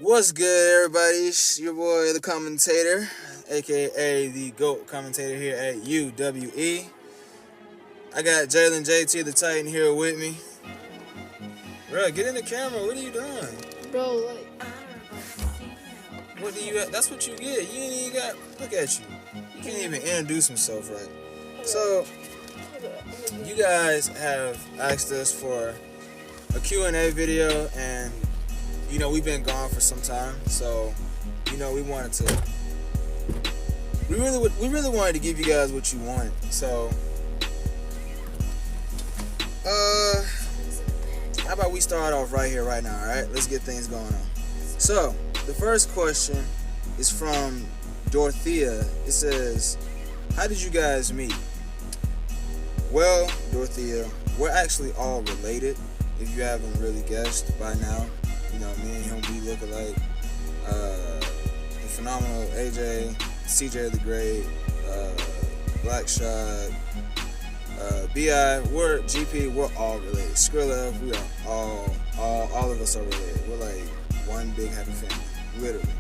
What's good, everybody? It's your boy, the Commentator, aka the GOAT Commentator here at UWE. I got Jalen JT, the Titan, here with me. Bro, get in the camera. What are you doing? Bro, like, What do you? That's what you get. You ain't even got. Look at you. You can't even introduce himself right. So, you guys have asked us for a Q&A video, and we've been gone for some time, so we wanted to. We really wanted to give you guys what you wanted. So, how about we start off right here, right now? All right, let's get things going on. So, the first question is from Dorothea. It says, "How did you guys meet?" Well, Dorothea, we're actually all related. If you haven't really guessed by now, me and him, we look alike. The phenomenal AJ, CJ the Great, Black Shot, BI, we're GP, we're all related. Skrilla, we are all of us are related. We're like one big happy family, literally.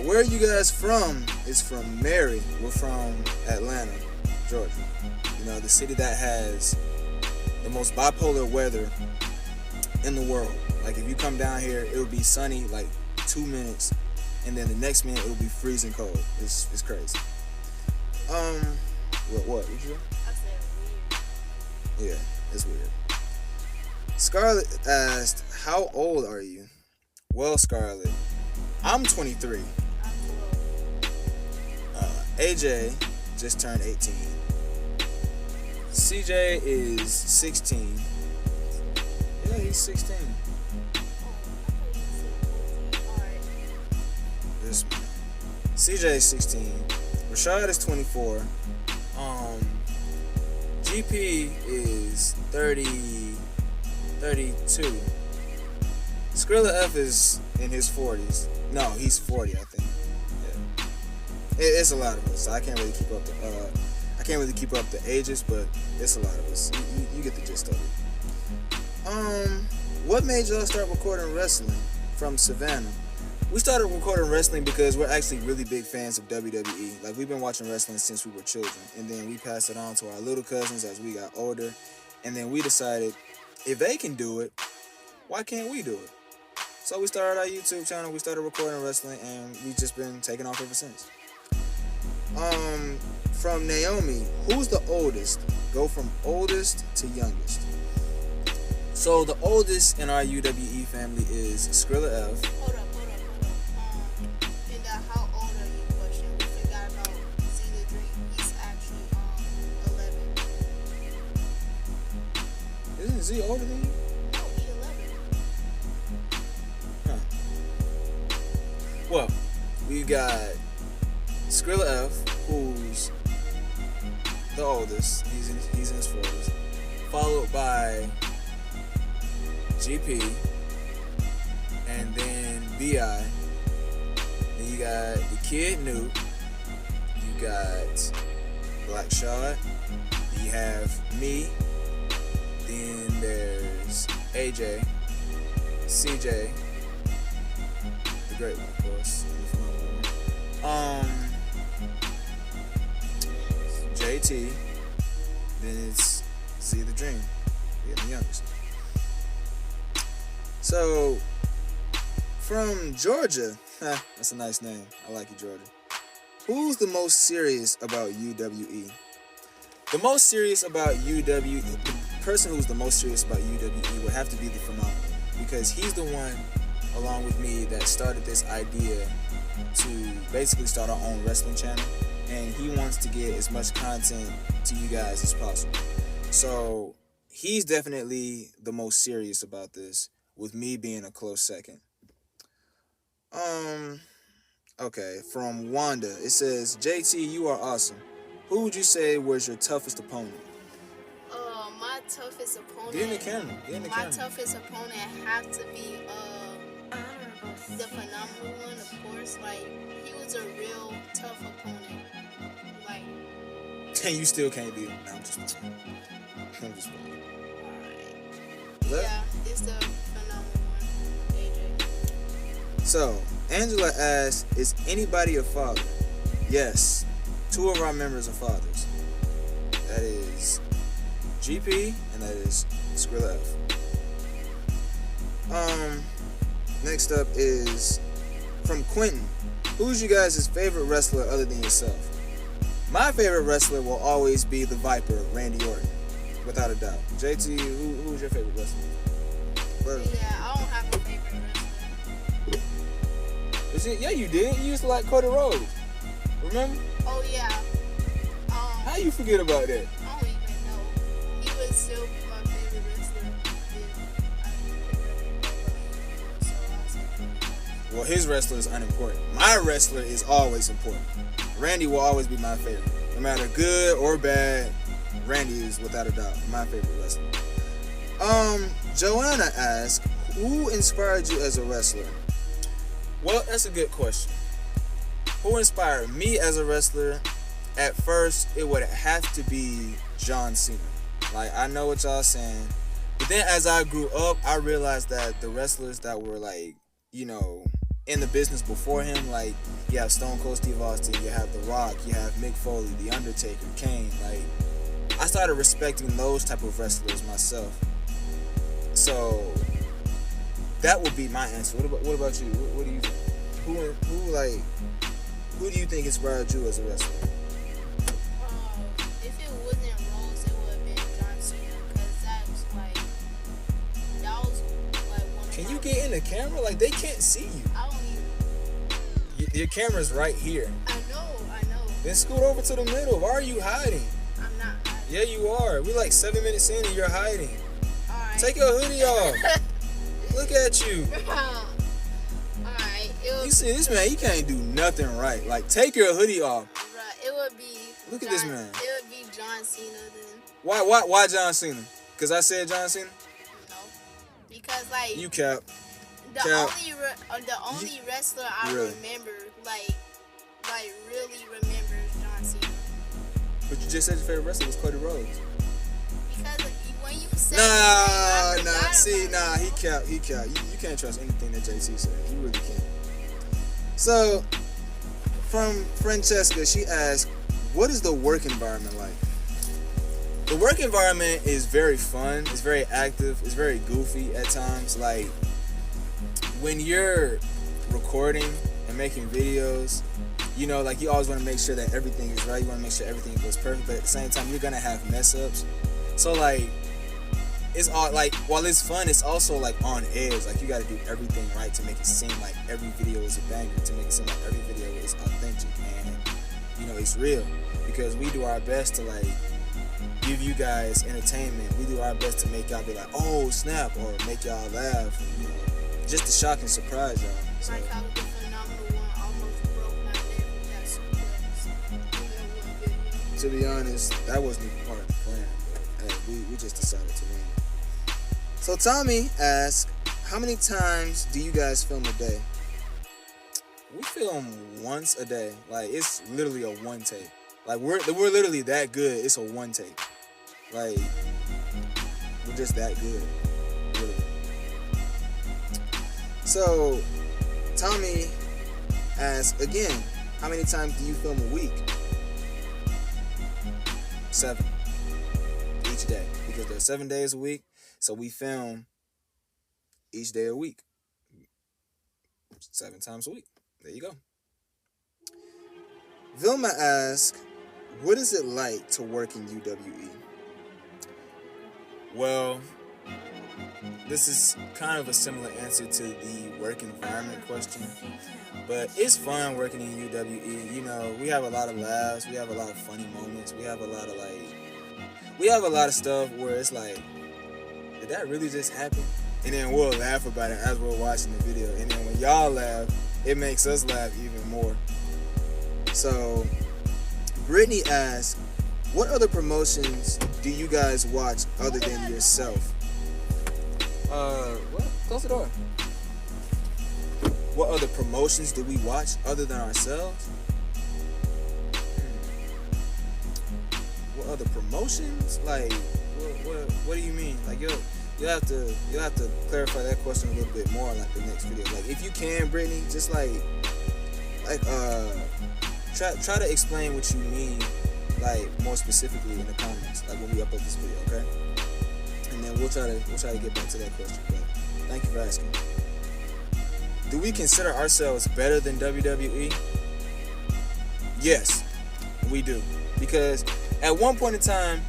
Where are you guys from? It's from Mary. We're from Atlanta, Georgia. The city that has the most bipolar weather in the world. Like, if you come down here, it'll be sunny like 2 minutes, and then the next minute it'll be freezing cold. It's crazy. What you say? I said weird. Yeah, it's weird. Scarlett asked, "How old are you?" Well, Scarlett, I'm 23. I'm 12. AJ just turned 18. CJ is 16. Yeah, he's 16. Alright. This man. CJ is 16. Rashad is 24. GP is 32. Skrilla F is in his 40s. No, he's 40, I think. Yeah. It's a lot of us. I can't really keep up the ages, but it's a lot of us. You get the gist of it. What made y'all start recording wrestling? From Savannah. We started recording wrestling because we're actually really big fans of WWE. Like, we've been watching wrestling since we were children, and then we passed it on to our little cousins as we got older, and then we decided, if they can do it, why can't we do it? So we started our YouTube channel, we started recording wrestling, and we've just been taking off ever since. From Naomi, who's the oldest? Go from oldest to youngest. So the oldest in our UWE family is Skrilla F. Hold up. And how old are you question? We forgot about Z the Dream. He's actually 11. Isn't Z older than you? No, he's 11. Huh. Well, we got Skrilla F, who's the oldest. He's in his 40s. Followed by GP, and then BI. Then you got Dakiddnuk. You got Black Shot. Then you have me. Then there's AJ, CJ, the great one, of course. JT. Then it's Z the Dream, being the youngest. So, from Georgia, that's a nice name. I like you, Georgia. Who's the most serious about UWE? The most serious about UWE, the person who's the most serious about UWE would have to be the Phenomenal, because he's the one, along with me, that started this idea to basically start our own wrestling channel, and he wants to get as much content to you guys as possible. So, he's definitely the most serious about this, with me being a close second. Okay, from Wanda, it says, "JT, you are awesome. Who would you say was your toughest opponent?" My toughest opponent. Get in the camera. My toughest opponent have to be the Phenomenal one, of course. Like, he was a real tough opponent. Like, And you still can't beat him. No, I'm just playing. alright. Yeah, it's the Phenomenal one, AJ. So, Angela asks, is anybody a father? Yes. 2 of our members are fathers. That is GP and that is Skrilla F. Next up is from Quentin. Who's you guys' favorite wrestler other than yourself? My favorite wrestler will always be the Viper, Randy Orton, without a doubt. JT, who's your favorite wrestler? Yeah, I don't have a favorite wrestler. Yeah, you did. You used to like Cody Rhodes. Remember? Oh yeah. How you forget about that? I don't even know. He would still be my favorite wrestler if Well, his wrestler is unimportant. My wrestler is always important. Randy will always be my favorite. No matter good or bad, Randy is without a doubt my favorite wrestler. Joanna asked, who inspired you as a wrestler? Well, that's a good question. Who inspired me as a wrestler? At first, it would have to be John Cena. Like, I know what y'all saying. But then as I grew up, I realized that the wrestlers that were like, you know, in the business before him, like, you have Stone Cold Steve Austin, you have The Rock, you have Mick Foley, The Undertaker, Kane. Like, I started respecting those type of wrestlers myself. So that would be my answer. What about you? What do you think? Who do you think inspired you as a wrestler? if it wasn't Rose, it would have been John Cena, because that was like one of Can my you get in the camera? Like, they can't see you. I don't even. Your camera's right here. I know. Then scoot over to the middle. Why are you hiding? I'm not hiding. Yeah, you are. We like 7 minutes in and you're hiding. Alright. Take your hoodie off. Look at you. Alright. You see this man, he can't do nothing right. Like, take your hoodie off. It would be. Look at this man. It would be John Cena then. Why John Cena? Because I said John Cena? No. Because like You cap. the only wrestler I Really? remember like really remember is John Cena. But you just said your favorite wrestler was Cody Rhodes. Because when you said He cap. You can't trust anything that JT said. You really can't. So, from Francesca, she asked, what is the work environment like? The work environment is very fun. It's very active. It's very goofy at times. Like, when you're recording and making videos, you know, like, you always want to make sure that everything is right. You want to make sure everything goes perfect. But at the same time, you're going to have mess ups. So, like, it's all, like, while it's fun, it's also, like, on edge. Like, you got to do everything right to make it seem like every video is a banger, to make it seem like every video is authentic and, you know, it's real. Because we do our best to, like, give you guys entertainment. We do our best to make y'all be like, oh, snap, or make y'all laugh, you know, just to shock and surprise y'all. So, like how the phenomenal one almost broke my neck with that suplex. to be honest, that wasn't even part of the plan. But, hey, we just decided to win. So Tommy asks, how many times do you guys film a day? We film once a day. Like, it's literally a one take. Like, we're literally that good. It's a one take. Like, we're just that good. Really. So, Tommy asks again, how many times do you film a week? 7. Each day. Because there's 7 days a week. So we film each day a week. 7 times a week. There you go. Vilma asks, what is it like to work in UWE? Well, this is kind of a similar answer to the work environment question. But it's fun working in UWE. You know, we have a lot of laughs. We have a lot of funny moments. We have a lot of stuff where it's like, did that really just happen? And then we'll laugh about it as we're watching the video. And then when y'all laugh, it makes us laugh even more. So, Brittany asks, what other promotions do you guys watch other than yourself? What? Close the door. What other promotions do we watch other than ourselves? What other promotions? Like, what do you mean? Like, you'll have to clarify that question a little bit more like the next video. Like if you can, Brittany, just like try to explain what you mean like more specifically in the comments, like when we upload this video, okay? And then we'll try to get back to that question. But thank you for asking. Do we consider ourselves better than WWE? Yes, we do. Because at one point in time,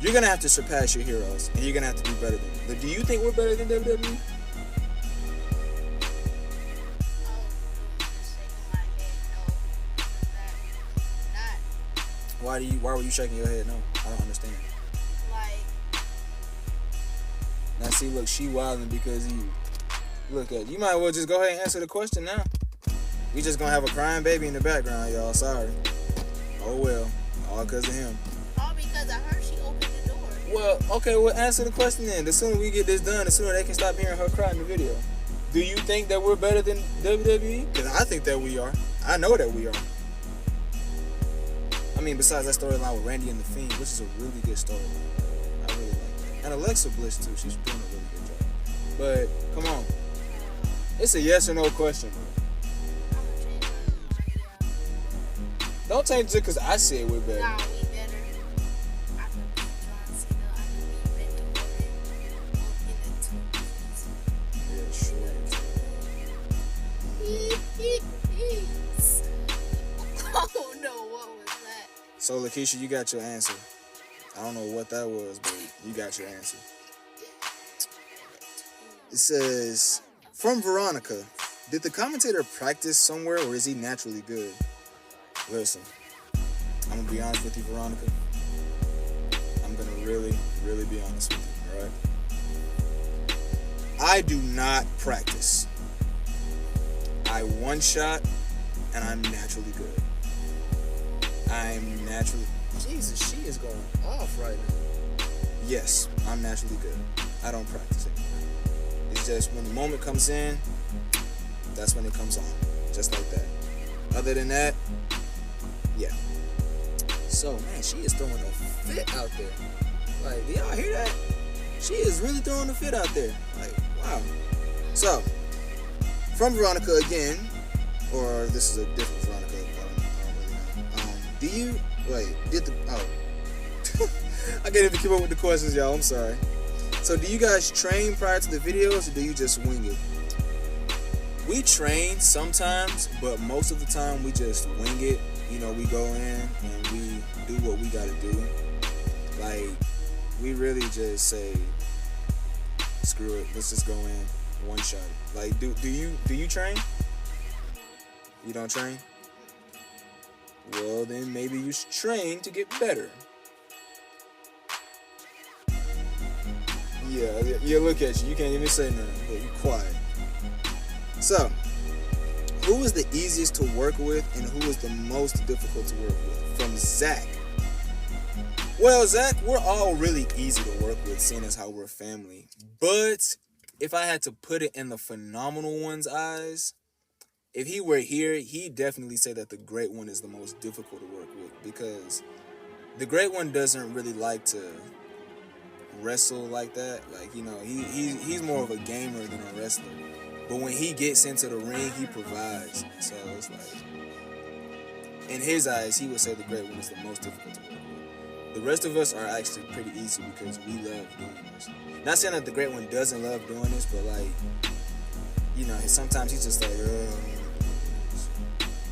you're gonna have to surpass your heroes, and you're gonna have to do better than them. But do you think we're better than WWE? Why were you shaking your head? No, I don't understand. Like, now see, look, she wilding because you look at. You might well just go ahead and answer the question now. We just gonna have a crying baby in the background, y'all. Sorry. Oh well, all because of him. all because I heard she opened the door. Well, okay, well answer the question then. The sooner we get this done, the sooner they can stop hearing her cry in the video. Do you think that we're better than WWE? Because I think that we are. I know that we are. I mean, besides that storyline with Randy and the Fiend, which is a really good storyline. I really like that. And Alexa Bliss, too. She's doing a really good job. But, come on. It's a yes or no question, bro. I'm gonna change my mind. Don't change it because I said we're better. Nah, we better. I can beat John Cena. I can beat Randy Orton in the 2 Yeah, sure. Oh no, what was that? So, Lakeisha, you got your answer. I don't know what that was, but you got your answer. It says, from Veronica, did the commentator practice somewhere or is he naturally good? Listen, I'm going to be honest with you, Veronica. I'm going to really, really be honest with you, alright? I do not practice. I one shot and I'm naturally good. I'm naturally... Jesus, she is going off right now. Yes, I'm naturally good. I don't practice anymore. It's just when the moment comes in, that's when it comes on. Just like that. Other than that, yeah. So, man, she is throwing a fit out there. Like, do y'all hear that? She is really throwing a fit out there. Like, wow. So, from Veronica again, or this is a different Veronica. Do you, wait, I can't even keep up with the questions, y'all, I'm sorry. So do you guys train prior to the videos or do you just wing it? We train sometimes, but most of the time we just wing it. You know, we go in and we do what we gotta do. Like, we really just say, screw it, let's just go in, one shot. Like, do you train? You don't train? Well, then maybe you should train to get better. Yeah, look at you. You can't even say nothing, but you're quiet. So, who is the easiest to work with and who is the most difficult to work with? From Zach. Well, Zach, we're all really easy to work with, seeing as how we're family. But if I had to put it in the phenomenal one's eyes, if he were here, he'd definitely say that the Great One is the most difficult to work with because the Great One doesn't really like to wrestle like that. Like, you know, he's more of a gamer than a wrestler. But when he gets into the ring, he provides. So it's like, in his eyes, he would say the Great One is the most difficult to work with. The rest of us are actually pretty easy because we love doing this. Not saying that the Great One doesn't love doing this, but like, you know, sometimes he's just like,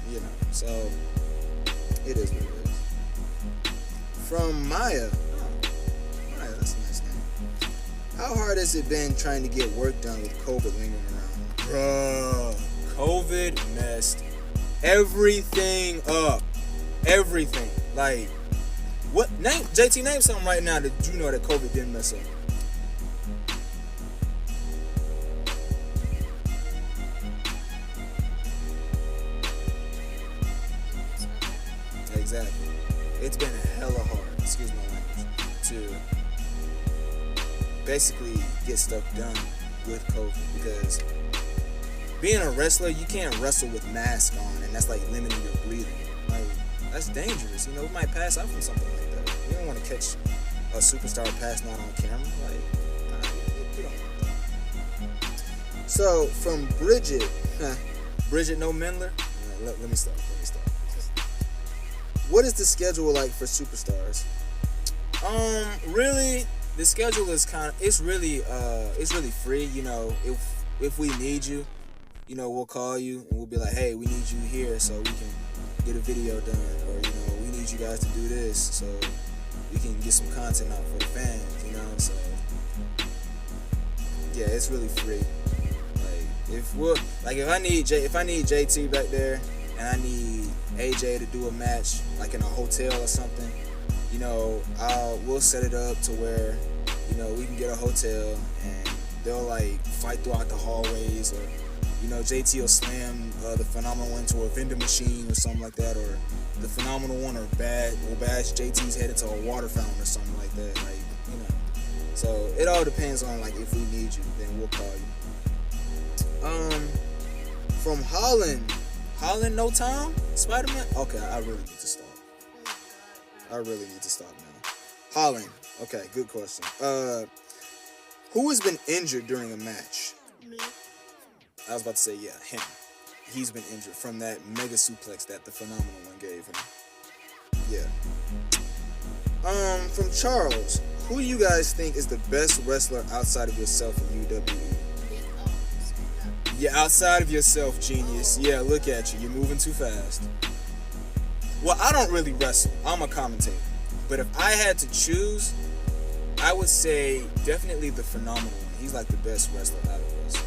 you know, so it is what it is. From Maya. Oh, Maya, that's a nice name. How hard has it been trying to get work done with COVID lingering around? Bruh, COVID messed everything up. Everything. Like, what? JT, name something right now that you know that COVID didn't mess up. Exactly. It's been hella hard, excuse my language, to basically get stuff done with COVID because being a wrestler, you can't wrestle with mask on and that's like limiting your breathing. Like, that's dangerous. You know, we might pass out from something like that. You don't want to catch a superstar passing out on camera. Like, We don't want that. So from Bridget, Bridget No Mendler. Let me stop. What is the schedule like for superstars? Really, the schedule is it's really free. You know, if we need you, you know, we'll call you and we'll be like, hey, we need you here so we can get a video done, or you know, we need you guys to do this so we can get some content out for the fans. You know, so yeah, it's really free. If I need JT back there and I need AJ to do a match like in a hotel or something, you know, we'll set it up to where, you know, we can get a hotel and they'll like fight throughout the hallways, or you know, JT will slam the Phenomenal One into a vending machine or something like that, or the Phenomenal One will bash JT's head into a water fountain or something like that, like, you know. So it all depends on like if we need you, then we'll call you. From Holland, no time? Spider-Man? Okay, I really need to stop now. Holland, okay, good question. Who has been injured during a match? Me. I was about to say, yeah, him. He's been injured from that mega suplex that the Phenomenal One gave him. Yeah. From Charles, who do you guys think is the best wrestler outside of yourself in UWE? Yeah, outside of yourself, genius. Yeah, look at you. You're moving too fast. Well, I don't really wrestle. I'm a commentator. But if I had to choose, I would say definitely the Phenomenal One. He's like the best wrestler out of us.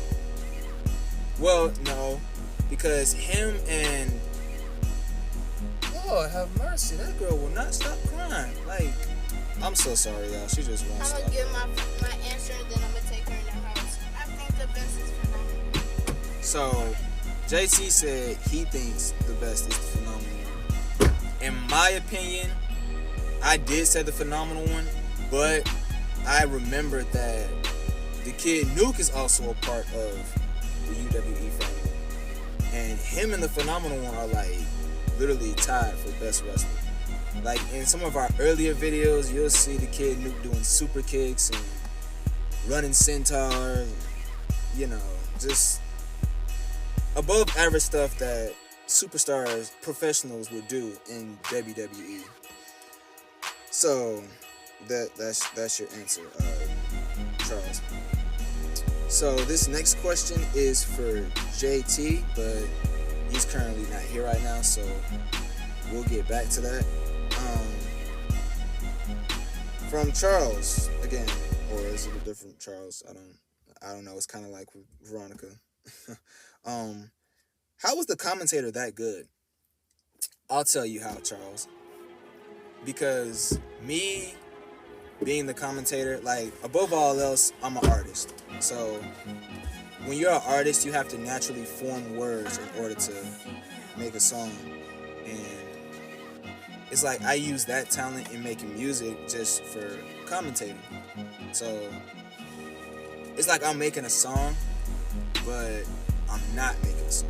Well, no, because him and... Lord have mercy, that girl will not stop crying. Like, I'm so sorry, y'all. She just won't stop. I'm going to give my answer, and then I'm going to take her in the house. I think the best is Phenomenal. So, JT said he thinks the best is the Phenomenal One. In my opinion, I did say the Phenomenal One, but I remembered that Dakiddnuk is also a part of the UWE family. And him and the Phenomenal One are like literally tied for best wrestler. Like in some of our earlier videos, you'll see Dakiddnuk doing super kicks and running centaurs, you know, just above average stuff that superstars, professionals would do in WWE. So that's your answer, Charles. So this next question is for JT, but he's currently not here right now, so we'll get back to that. From Charles again, or is it a different Charles? I don't know. It's kind of like with Veronica. How was the commentator that good? I'll tell you how, Charles. Because me being the commentator, like above all else, I'm an artist. So when you're an artist, you have to naturally form words in order to make a song. And it's like I use that talent in making music just for commentating. So it's like I'm making a song, but I'm not making a song.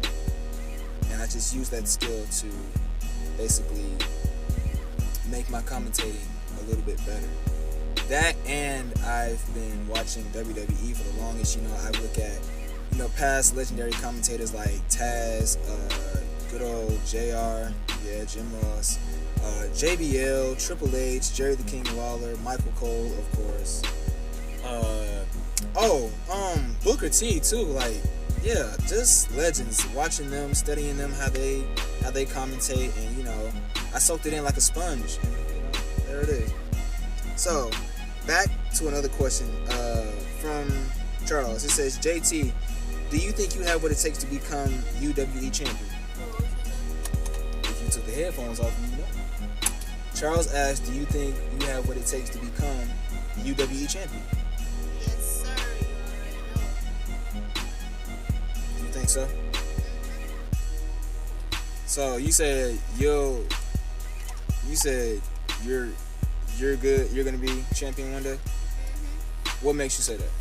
And I just use that skill to basically make my commentating a little bit better. That, and I've been watching WWE for the longest. You know, I look at, you know, past legendary commentators like Taz, good old JR, yeah, Jim Ross, JBL, Triple H, Jerry the King Lawler, Michael Cole, of course. Booker T too, like, yeah, just legends. Watching them, studying them, how they commentate, and you know, I soaked it in like a sponge. And, you know, there it is. So, back to another question from Charles. It says, JT, do you think you have what it takes to become UWE champion? If you took the headphones off, you know. Charles asked, do you think you have what it takes to become UWE champion? Yes, sir. You already know. You think so? So you said you're good. You're gonna be champion one day. Mm-hmm. What makes you say that?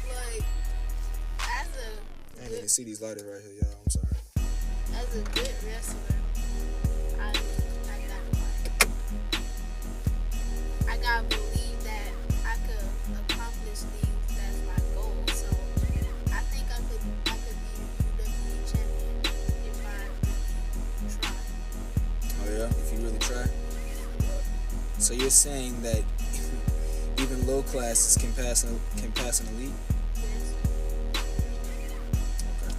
Like, as a I ain't even see these lighters right here, y'all. I'm sorry. as a good wrestler, I gotta believe that I could accomplish So you're saying that even low classes can pass an elite? Okay.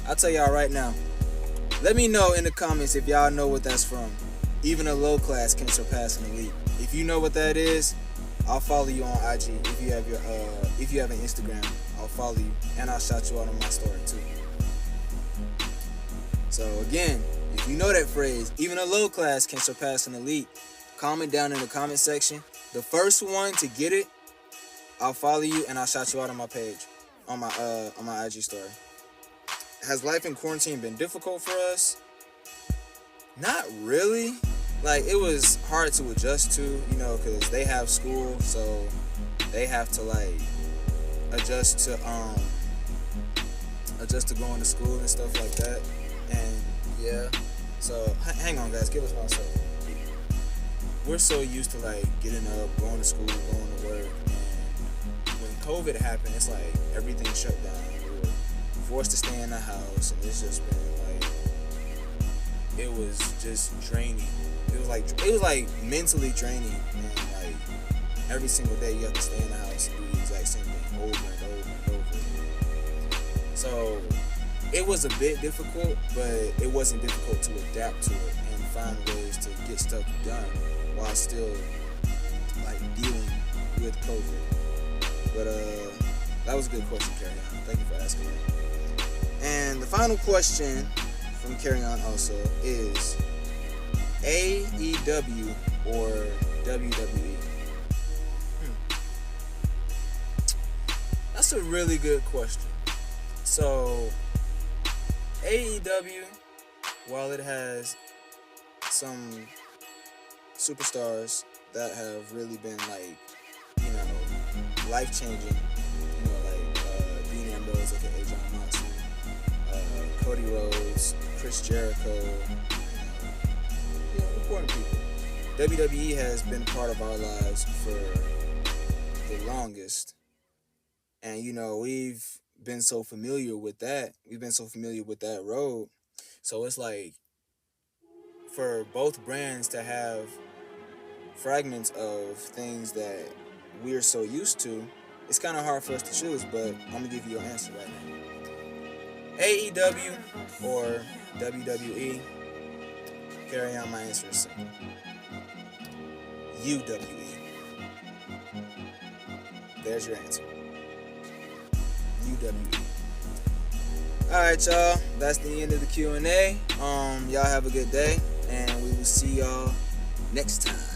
I'll tell y'all right now. Let me know in the comments if y'all know what that's from. Even a low class can surpass an elite. If you know what that is, I'll follow you on IG. If you have an Instagram, I'll follow you and I'll shout you out on my story too. So again, if you know that phrase, even a low class can surpass an elite, comment down in the comment section. The first one to get it, I'll follow you and I'll shout you out on my page, on my IG story. Has life in quarantine been difficult for us? Not really. Like, it was hard to adjust to, because they have school, so they have to like adjust to going to school and stuff like that. And yeah, so hang on, guys, give us 1 second. We're so used to like getting up, going to school, going to work, and when COVID happened, it's like everything shut down. We were forced to stay in the house, and it's just been like, it was just draining. It was like mentally draining, and like every single day you have to stay in the house and do the exact same thing over and over and over. So it was a bit difficult, but it wasn't difficult to adapt to it and find ways to get stuff done while still like dealing with COVID. But that was a good question, Carry On. Thank you for asking that. And the final question from Carry On also is AEW or WWE? That's a really good question. So AEW, while it has some superstars that have really been like, life-changing, like Dean Ambrose, aka John Moxley, Cody Rhodes, Chris Jericho, important people. WWE has been part of our lives for the longest, and we've been so familiar with that. We've been so familiar with that road, so it's like for both brands to have fragments of things that we're so used to, it's kind of hard for us to choose, but I'm gonna give you your answer right now. AEW or WWE? Carry On, my answer is simple. UWE. There's your answer. UWE. Alright, y'all. That's the end of the Q&A. Y'all have a good day, and we will see y'all next time.